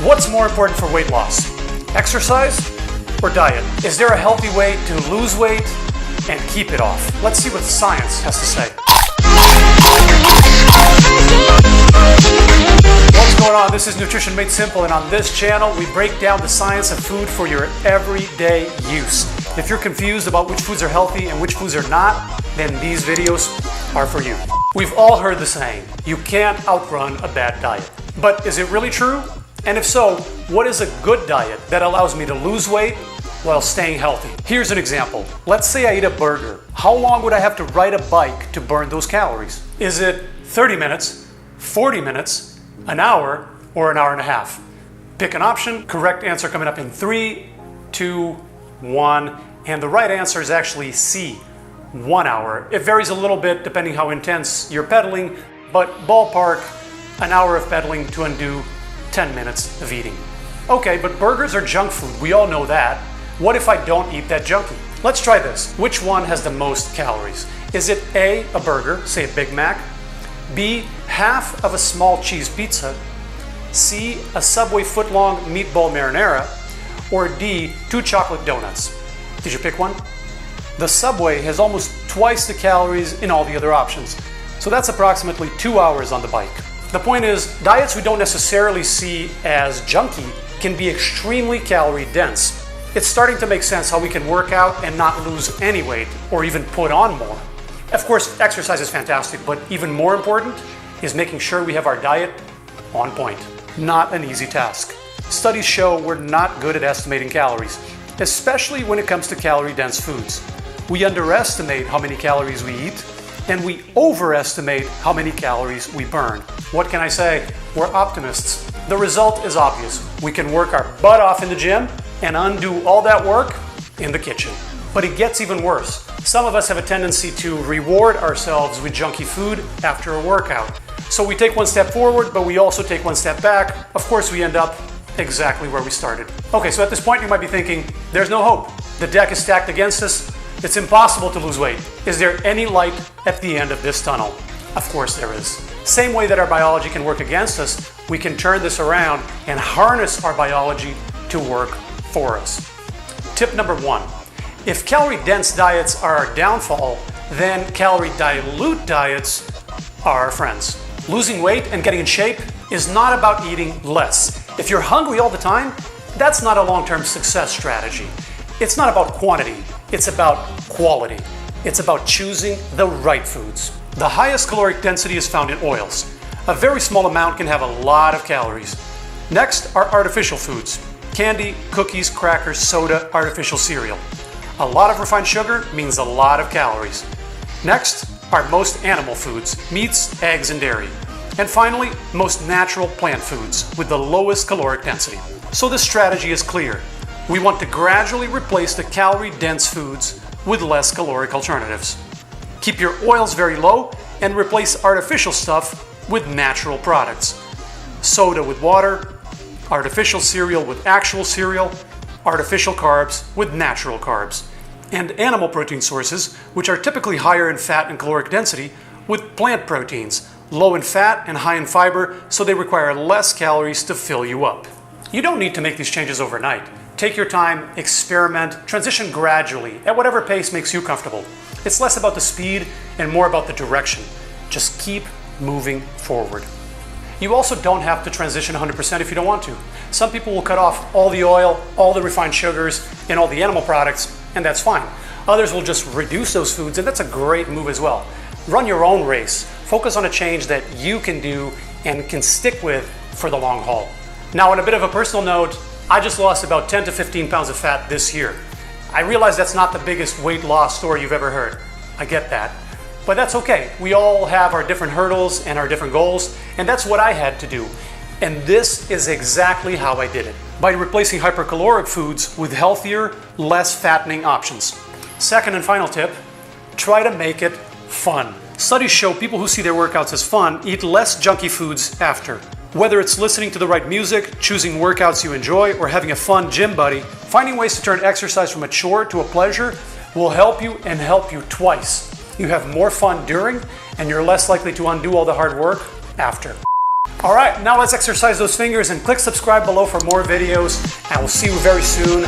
What's more important for weight loss? Exercise or diet? Is there a healthy way to lose weight and keep it off? Let's see what science has to say. What's going on? This is Nutrition Made Simple, and on this channel we break down the science of food for your everyday use. If you're confused about which foods are healthy and which foods are not, then these videos are for you. We've all heard the saying, you can't outrun a bad diet. But is it really true? And if so, what is a good diet that allows me to lose weight while staying healthy? Here's an example. Let's say I eat a burger. How long would I have to ride a bike to burn those calories? Is it 30 minutes, 40 minutes, an hour, or an hour and a half? Pick an option. Correct answer coming up in 3, 2, 1. And the right answer is actually C, 1 hour. It varies a little bit depending how intense you're pedaling, but ballpark, an hour of pedaling to undo 10 minutes of eating. Okay, but burgers are junk food. We all know that. What if I don't eat that junkie? Let's try this. Which one has the most calories? Is it A, a burger, say a Big Mac, B, half of a small cheese pizza, C, a Subway footlong meatball marinara, or D, 2 chocolate donuts? Did you pick one? The Subway has almost twice the calories in all the other options. So that's approximately 2 hours on the bike. The point is, diets we don't necessarily see as junky can be extremely calorie dense. It's starting to make sense how we can work out and not lose any weight or even put on more. Of course, exercise is fantastic, but even more important is making sure we have our diet on point. Not an easy task. Studies show we're not good at estimating calories, especially when it comes to calorie-dense foods. We underestimate how many calories we eat, and we overestimate how many calories we burn. What can I say? We're optimists. The result is obvious. We can work our butt off in the gym and undo all that work in the kitchen. But it gets even worse. Some of us have a tendency to reward ourselves with junky food after a workout. So we take one step forward, but we also take one step back. Of course, we end up exactly where we started. Okay, so at this point you might be thinking, there's no hope. The deck is stacked against us. It's impossible to lose weight. Is there any light at the end of this tunnel? Of course there is. Same way that our biology can work against us, we can turn this around and harness our biology to work for us. Tip number 1. If calorie-dense diets are our downfall, then calorie-dilute diets are our friends. Losing weight and getting in shape is not about eating less. If you're hungry all the time, that's not a long-term success strategy. It's not about quantity, it's about quality. It's about choosing the right foods. The highest caloric density is found in oils. A very small amount can have a lot of calories. Next are artificial foods: candy, cookies, crackers, soda, artificial cereal. A lot of refined sugar means a lot of calories. Next are most animal foods: meats, eggs, and dairy. And finally, most natural plant foods with the lowest caloric density. So the strategy is clear. We want to gradually replace the calorie-dense foods with less caloric alternatives. Keep your oils very low and replace artificial stuff with natural products. Soda with water, artificial cereal with actual cereal, artificial carbs with natural carbs, and animal protein sources, which are typically higher in fat and caloric density, with plant proteins, low in fat and high in fiber, so they require less calories to fill you up. You don't need to make these changes overnight. Take your time, experiment, transition gradually at whatever pace makes you comfortable. It's less about the speed and more about the direction. Just keep moving forward. You also don't have to transition 100% if you don't want to. Some people will cut off all the oil, all the refined sugars, and all the animal products, and that's fine. Others will just reduce those foods, and that's a great move as well. Run your own race. Focus on a change that you can do and can stick with for the long haul. Now, on a bit of a personal note, I just lost about 10 to 15 pounds of fat this year. I realize that's not the biggest weight loss story you've ever heard. I get that. But that's okay. We all have our different hurdles and our different goals, and that's what I had to do. And this is exactly how I did it. By replacing hypercaloric foods with healthier, less fattening options. Second and final tip, try to make it fun. Studies show people who see their workouts as fun eat less junky foods after. Whether it's listening to the right music, choosing workouts you enjoy, or having a fun gym buddy, finding ways to turn exercise from a chore to a pleasure will help you and help you twice. You have more fun during, and you're less likely to undo all the hard work after. All right, now let's exercise those fingers and click subscribe below for more videos. And I will see you very soon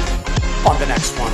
on the next one.